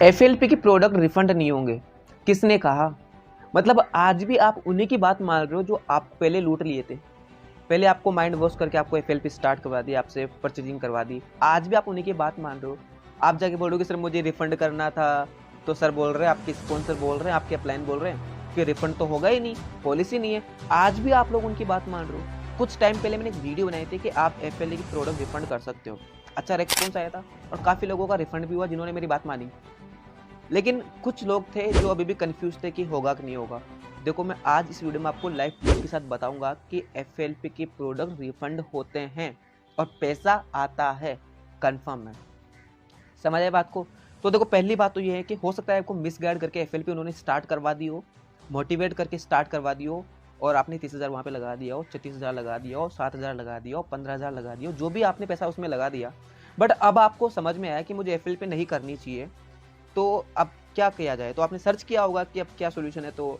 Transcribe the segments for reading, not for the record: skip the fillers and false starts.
FLP के product refund नहीं होंगे, किसने कहा? मतलब आज भी आप उन्हीं की बात मान रहे हो जो आप पहले लूट लिए थे। पहले आपको माइंड वॉश करके आपको एफएलपी स्टार्ट करवा दी, आपसे परचेजिंग करवा दी। आज भी आप उन्हीं की बात मान रहे हो। आप जाके बोलोगे सर मुझे रिफंड करना था, तो सर बोल रहे हैं, आपके स्पॉन्सर बोल रहे हैं, आपके अपलाइन बोल रहे हैं कि रिफंड तो होगा ही नहीं, पॉलिसी नहीं है। आज भी आप लोग उनकी बात मान रहे हो। कुछ टाइम पहले मैंने एक वीडियो बनाई थी कि आप एफएलए की प्रोडक्ट रिफंड कर सकते हो। अच्छा रेस्पॉन्स आया था और काफ़ी लोगों का रिफंड भी हुआ जिन्होंने मेरी बात मानी। लेकिन कुछ लोग थे जो अभी भी कंफ्यूज थे कि होगा कि नहीं होगा। देखो मैं आज इस वीडियो में आपको लाइव प्रूफ के साथ बताऊंगा कि एफएलपी के प्रोडक्ट रिफंड होते हैं और पैसा आता है, कंफर्म है। समझ आए बात को? तो देखो पहली बात तो ये है कि हो सकता है आपको मिसगाइड करके एफएलपी उन्होंने स्टार्ट करवा दी हो, मोटिवेट करके स्टार्ट करवा दी हो और आपने 30,000 वहाँ पे लगा दिया हो, 36,000 लगा दिया हो, 7,000 लगा दिया हो, 15,000 लगा दिया हो, जो भी आपने पैसा उसमें लगा दिया। बट अब आपको समझ में आया कि मुझे एफएलपी नहीं करनी चाहिए, तो अब क्या किया जाए? तो आपने सर्च किया होगा कि अब क्या सॉल्यूशन है, तो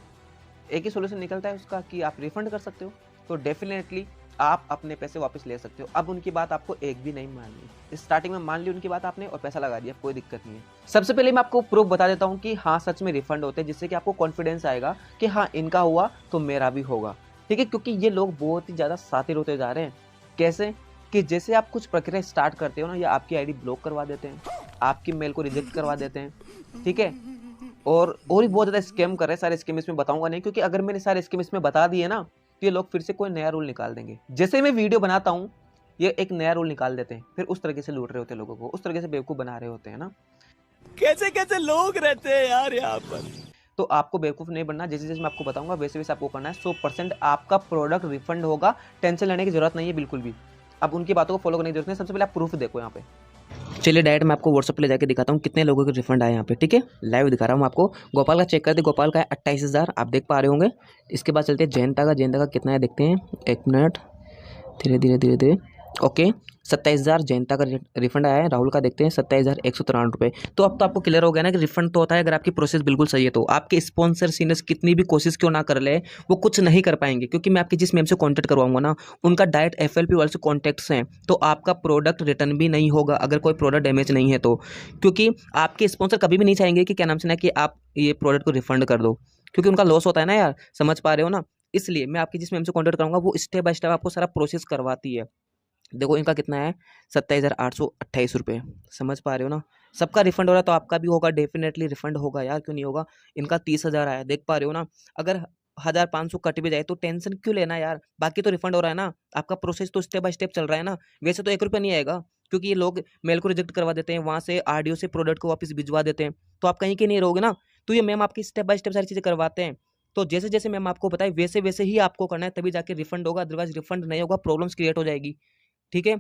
एक ही सॉल्यूशन निकलता है उसका कि आप रिफंड कर सकते हो। तो डेफिनेटली आप अपने पैसे वापस ले सकते हो। अब उनकी बात आपको एक भी नहीं माननी। स्टार्टिंग में मान ली उनकी बात आपने और पैसा लगा दिया, कोई दिक्कत नहीं है। सबसे पहले मैं आपको प्रूफ बता देता हूँ कि हाँ सच में रिफंड होते हैं, जिससे कि आपको कॉन्फिडेंस आएगा कि हाँ इनका हुआ तो मेरा भी होगा। ठीक है, क्योंकि ये लोग बहुत ही ज़्यादा शातिर होते जा रहे हैं। कैसे? कि जैसे आप कुछ प्रक्रिया स्टार्ट करते हो ना, या आपकी आईडी ब्लॉक करवा देते हैं, आपकी मेल को रिजेक्ट करवा देते हैं। ठीक है, और भी बहुत ज़्यादा स्कैम कर रहे हैं। सारे स्कैम इसमें बताऊंगा नहीं, क्योंकि अगर मैंने सारे स्कैम इसमें बता दिए ना तो ये लोग फिर से कोई नया रूल निकाल देंगे। जैसे मैं वीडियो बनाता हूँ ये एक नया रूल निकाल देते हैं, फिर उस तरीके से लूट रहे होते हैं लोगों को, उस तरीके से बेवकूफ़ बना रहे होते हैं ना। कैसे कैसे लोग रहते हैं यार यहाँ पर। तो आपको बेवकूफ़ नहीं बनना, जैसे जैसे मैं आपको बताऊंगा वैसे वैसे आपको करना है। 100% आपका प्रोडक्ट रिफंड होगा, टेंशन लेने की जरूरत नहीं है बिल्कुल भी। अब उनकी बातों को फॉलो करने की जरूरत नहीं। सबसे पहले आप प्रूफ देखो यहाँ पे। चलिए डायरेक्ट मैं आपको व्हाट्सएप पे ले जाके दिखाता हूँ कितने लोगों के रिफंड आए यहाँ पे। ठीक है, लाइव दिखा रहा हूँ आपको। गोपाल का चेक करते, गोपाल का है 28,000, आप देख पा रहे होंगे। इसके बाद चलते हैं जयंता का कितना है देखते हैं, एक मिनट, धीरे धीरे धीरे धीरे। ओके, 27,000 जयंता का रिफंड आया है। राहुल का देखते हैं 27,193 रुपये। तो अब तो आपको क्लियर हो गया ना कि रिफंड तो होता है अगर आपकी प्रोसेस बिल्कुल सही है। तो आपके स्पॉन्सर सीनियर्स कितनी भी कोशिश क्यों ना कर ले, वो कुछ नहीं कर पाएंगे, क्योंकि मैं आपकी जिस मेम से कॉन्टैक्ट करवाऊंगा ना, उनका डायरेक्ट एफएलपी वाले से कॉन्टैक्ट्स हैं। तो आपका प्रोडक्ट रिटर्न भी नहीं होगा अगर कोई प्रोडक्ट डैमेज नहीं है तो, क्योंकि आपके स्पॉन्सर कभी भी नहीं चाहेंगे कि क्या नाम से ना कि आप ये प्रोडक्ट को रिफंड कर दो, क्योंकि उनका लॉस होता है ना यार। समझ पा रहे हो ना? इसलिए मैं आपकी जिस मेम से कॉन्टैक्ट करूंगा वो स्टेप बाय स्टेप आपको सारा प्रोसेस करवाती है। देखो इनका कितना है, 27,828 रुपये। समझ पा रहे हो ना? सबका रिफंड हो रहा है तो आपका भी होगा, डेफिनेटली रिफंड होगा यार, क्यों नहीं होगा। इनका 30,000 आया, देख पा रहे हो ना? अगर 1,500 कट भी जाए तो टेंशन क्यों लेना यार, बाकी तो रिफंड हो रहा है ना। आपका प्रोसेस तो स्टेप बाय स्टेप चल रहा है ना। वैसे तो 1 रुपया नहीं आएगा, क्योंकि ये लोग मेल को रिजेक्ट करवा देते हैं, वहाँ से आरडीओ से प्रोडक्ट को वापस भिजवा देते हैं, तो आप कहीं के नहीं रहोगे ना। तो ये मैम आपकी स्टेप बाय स्टेप सारी चीज़ें करवाते हैं। तो जैसे जैसे मैम आपको बताए वैसे वैसे ही आपको करना है, तभी जाके रिफंड होगा, अदरवाइज रिफंड नहीं होगा, प्रॉब्लम्स क्रिएट हो जाएगी। ठीक है,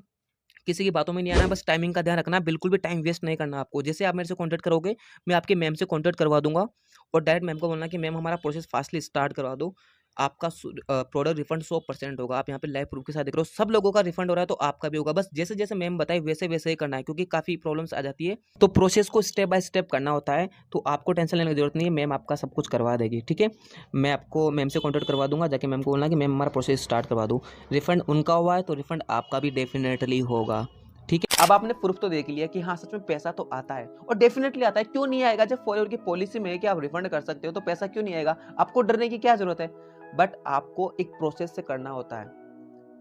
किसी की बातों में नहीं आना, बस टाइमिंग का ध्यान रखना, बिल्कुल भी टाइम वेस्ट नहीं करना आपको। जैसे आप मेरे से कॉन्टैक्ट करोगे, मैं आपके मैम से कॉन्टैक्ट करवा दूंगा और डायरेक्ट मैम को बोलना कि मैम हमारा प्रोसेस फास्टली स्टार्ट करवा दो, आपका प्रोडक्ट रिफंड 100% होगा। आप यहाँ पे लाइव प्रूफ के साथ देख रहे हो, सब लोगों का रिफंड हो रहा है तो आपका भी होगा। बस जैसे जैसे मैम बताए वैसे वैसे ही करना है, क्योंकि काफ़ी प्रॉब्लम्स आ जाती है, तो प्रोसेस को स्टेप बाय स्टेप करना होता है। तो आपको टेंशन लेने की जरूरत नहीं है, मैम आपका सब कुछ करवा देगी। ठीक है, मैं आपको मैम से कॉन्टैक्ट करवा दूंगा, जाके मैम को बोलना कि मैम हमारा प्रोसेस स्टार्ट करवा दो। रिफंड उनका हुआ है तो रिफंड आपका भी डेफिनेटली होगा। ठीक है, अब आपने प्रूफ तो देख लिया कि हाँ सच में पैसा तो आता है, और डेफिनेटली आता है। क्यों नहीं आएगा? जब फॉरएवर की पॉलिसी में है कि आप रिफंड कर सकते हो, तो पैसा क्यों नहीं आएगा? आपको डरने की क्या जरूरत है? बट आपको एक प्रोसेस से करना होता है,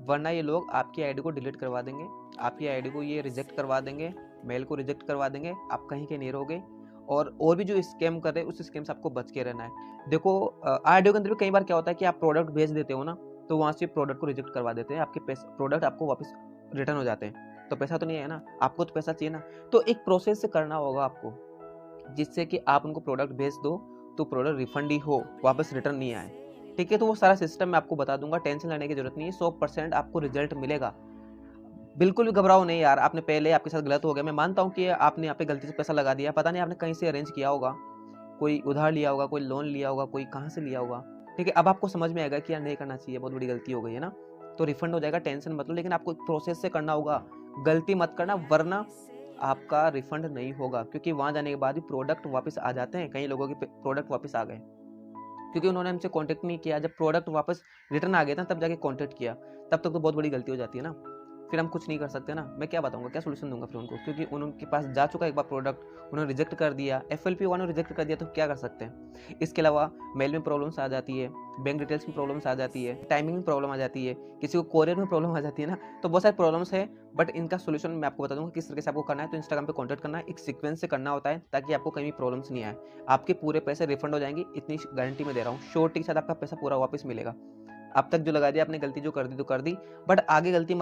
वरना ये लोग आपकी आईडी को डिलीट करवा देंगे, आपकी आईडी को ये रिजेक्ट करवा देंगे, मेल को रिजेक्ट करवा देंगे, आप कहीं के नहीं रहोगे। और भी जो स्कैम कर रहे हैं उस स्कैम से आपको बच के रहना है। देखो आईडी के अंदर भी कई बार क्या होता है कि आप प्रोडक्ट भेज देते हो ना, तो वहाँ से प्रोडक्ट को रिजेक्ट करवा देते हैं, आपके पैसे प्रोडक्ट आपको वापस रिटर्न हो जाते हैं, तो पैसा तो नहीं है ना, आपको तो पैसा चाहिए ना। तो एक प्रोसेस से करना होगा आपको, जिससे कि आप उनको प्रोडक्ट भेज दो तो प्रोडक्ट रिफंड ही हो, वापस रिटर्न नहीं आए। ठीक है, तो वो सारा सिस्टम मैं आपको बता दूंगा, टेंशन लेने की जरूरत नहीं है। 100% आपको रिजल्ट मिलेगा, बिल्कुल भी घबराओ नहीं यार। आपने पहले आपके साथ गलत हो गया, मैं मानता हूँ कि आपने यहाँ पे गलती से पैसा लगा दिया, पता नहीं आपने कहीं से अरेंज किया होगा, कोई उधार लिया होगा, कोई लोन लिया होगा, कोई कहाँ से लिया होगा। ठीक है, अब आपको समझ में आएगा कि यार नहीं करना चाहिए, बहुत बड़ी गलती हो गई है ना, तो रिफंड हो जाएगा, टेंशन मत लो। लेकिन आपको प्रोसेस से करना होगा, गलती मत करना, वरना आपका रिफंड नहीं होगा, क्योंकि वहाँ जाने के बाद भी प्रोडक्ट वापस आ जाते हैं। कई लोगों के प्रोडक्ट वापस आ गए क्योंकि उन्होंने हमसे कांटेक्ट नहीं किया, जब प्रोडक्ट वापस रिटर्न आ गया था तब जाके कांटेक्ट किया, तब तक तो बहुत बड़ी गलती हो जाती है ना। फिर हम कुछ नहीं कर सकते ना। मैं क्या बताऊंगा, क्या सोल्यूशन दूंगा फिर उनको, क्योंकि उनके पास जा चुका एक बार प्रोडक्ट, उन्होंने रिजेक्ट कर दिया, FLP वालों ने रिजेक्ट कर दिया, तो क्या कर सकते हैं। इसके अलावा मेल में प्रॉब्लम्स आ जाती है, बैंक डिटेल्स में प्रॉब्लम्स आ जाती है, टाइमिंग में प्रॉब्लम आ जाती है, किसी को कोरियर में प्रॉब्लम आ जाती है ना। तो बहुत सारे प्रॉब्लम्स है, बट इनका सोल्यूशन मैं आपको बता दूंगा किस तरीके से आपको करना है। तो इंस्टाग्राम पे कॉन्टैक्ट करना है, एक सीक्वेंस से करना होता है, ताकि आपको कहीं प्रॉब्लम्स नहीं आए। आपके पूरे पैसे रिफंड हो जाएंगे, इतनी गारंटी मैं दे रहा हूँ। श्योरिटी के साथ आपका पैसा पूरा वापस मिलेगा। अब तक जो लगा दिया आपने, गलती जो कर दी तो कर दी, बट आगे गलती मत